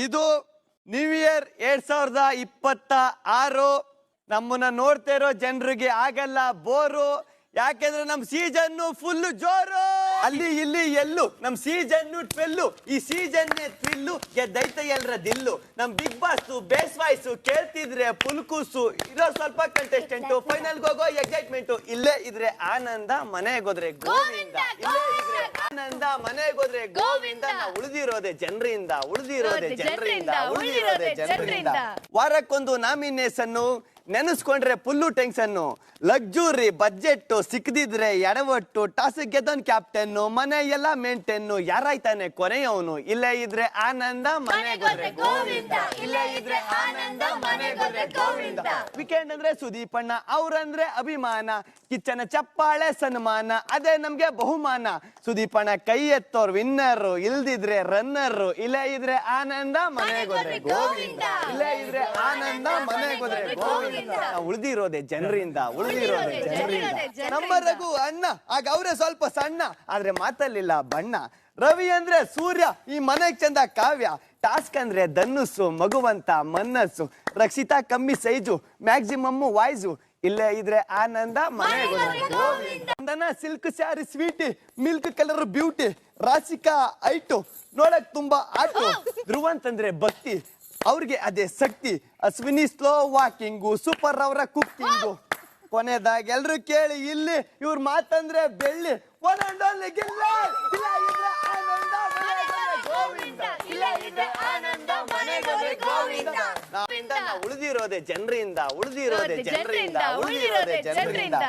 ಇದು new year 2026 ನಮ್ಮನ್ನ ನೋಡ್ತಾ ಇರೋ ಜನರಿಗೆ ಆಗಲ್ಲ ಬೋರು. ಯಾಕೆಂದ್ರೆ ನಮ್ ಸೀಸನ್ ಫುಲ್ ಜೋರು. ಅಲ್ಲಿ ಇಲ್ಲಿ ಎಲ್ಲೂ ನಮ್ ಸೀಸನ್ ಟ್ವೆಲ್ಲು. ಈ ಸೀಸನ್ ಥ್ರಿಲ್ಲು ಗೆದ್ದೈತೆ ಎಲ್ರ ದಿಲ್ಲು. ನಮ್ ಬಿಗ್ ಬಾಸ್ ಬೇಸ್ ವಾಯ್ಸು ಕೇಳ್ತಿದ್ರೆ ಫುಲ್ ಕೂಸು. ಇರೋ ಸ್ವಲ್ಪ ಕಂಟೆಸ್ಟೆಂಟ್ ಫೈನಲ್ ಹೋಗೋ ಎಕ್ಸೈಟ್ಮೆಂಟ್. ಇಲ್ಲೇ ಇದ್ರೆ ಆನಂದ, ಮನೆಗೋದ್ರೆ ಗೋವಿಂದ. ಇಲ್ಲೇ ಇದ್ರೆ ಆನಂದ, ಮನೆಗೋದ್ರೆ ಗೋವಿಂದ. ನಾವು ಉಳಿದಿರೋದೆ ಜನರಿಂದ, ಉಳಿದಿರೋದೆ ಜನರಿಂದ, ಉಳಿದಿರೋದೆ ಜನರಿಂದ. ವಾರಕ್ಕೊಂದು ನಾಮಿನೇಷನ್, ನೆನೆಸ್ಕೊಂಡ್ರೆ ಫುಲ್ಲು ಟೆನ್ಷನ್. ಲಕ್ಸುರಿ ಬಜೆಟ್ ಸಿಕ್ಕದಿದ್ರೆ ಎಡವಟ್ಟು. ಟಾಸ್ ಗೆದ್ದನ್ ಕ್ಯಾಪ್ಟನ್, ಮನೆ ಎಲ್ಲ ಮೇಂಟೆನ್. ಯಾರಾಯ್ತಾನೆ ಕೊನೆಯವನು. ಇಲ್ಲೇ ಇದ್ರೆ ಆನಂದ, ಮನೆಗೋದ್ರೆ ಗೋವಿಂದ. ಇಲ್ಲೇ ಇದ್ರೆ ಆನಂದ, ಮನೆಗೋದ್ರೆ ಗೋವಿಂದ. ವೀಕೆಂಡ್ ಅಂದ್ರೆ ಸುದೀಪಣ್ಣ, ಅವ್ರಂದ್ರೆ ಅಭಿಮಾನ. ಕಿಚ್ಚನ ಚಪ್ಪಾಳೆ ಸನ್ಮಾನ, ಅದೇ ನಮ್ಗೆ ಬಹುಮಾನ. ಸುದೀಪಣ್ಣ ಕೈ ಎತ್ತೋರ್ ವಿನ್ನರ್, ಇಲ್ದಿದ್ರೆ ರನ್ನರ್. ಇಲ್ಲೇ ಇದ್ರೆ ಆನಂದ, ಮನೆಗೋದ್ರೆ ಗೋವಿಂದ. ಇಲ್ಲೇ ಇದ್ರೆ ಆನಂದ, ಮನೆಗೋದ್ರೆ ಗೋವಿಂದ. ಉಳಿದಿರೋದೆ ಜನರಿಂದ, ಉಳಿದಿರೋದೆ ಜನರಿಂದ. ನಮ್ಮ ರಘು ಅಣ್ಣ, ಆಗ ಅವರೇ ಸ್ವಲ್ಪ ಸಣ್ಣ, ಆದ್ರೆ ಮಾತಲ್ಲಿಲ್ಲ ಬಣ್ಣ. ರವಿ ಅಂದ್ರೆ ಸೂರ್ಯ, ಈ ಮನೆಗ್ ಚಂದ ಕಾವ್ಯ. ಟಾಸ್ಕ್ ಅಂದ್ರೆ ಧನುಸ್ಸು, ಮಗುವಂತ ಮನಸ್ಸು. ರಕ್ಷಿತಾ ಕಮ್ಮಿ ಸೈಜು, ಮ್ಯಾಕ್ಸಿಮಮ್ ವಾಯ್ಸು. ಇಲ್ಲೇ ಇದ್ರೆ ಆನಂದ, ಮನೆಗೋದ್ರೆ ಗೋವಿಂದ. Silk saree sweety, milk colour beauty. Rashika ಐಟು, ನೋಡಕ್ ತುಂಬಾ ಆಟು. ಧ್ರುವಂತಂದ್ರೆ ಭಕ್ತಿ, ಅವ್ರಿಗೆ ಅದೇ ಶಕ್ತಿ. ಅಶ್ವಿನಿ ಸ್ಲೋ ವಾಕಿಂಗು, ಸೂಪರ್ ಅವರ ಕುಕ್ಕಿಂಗು. ಕೊನೆದಾಗ ಎಲ್ರು ಕೇಳಿ ಇಲ್ಲಿ, ಇವ್ರ ಮಾತಂದ್ರೆ ಬೆಳ್ಳಿ. One and only Gilli. ಇಲ್ಲ ಇದ್ರೆ ಆನಂದ, ಮನೆಗೋದ್ರೆ ಗೋವಿಂದ. ಇಲ್ಲ ಇದ್ರೆ ಆನಂದ, ಮನೆಗೋದ್ರೆ ಗೋವಿಂದ. ನಾವು ಉಳಿದಿರೋದೆ ಜನರಿಂದ, ಉಳಿದಿರೋದೆ ಜನರಿಂದ, ಉಳಿದಿರೋದೆ ಜನರಿಂದ.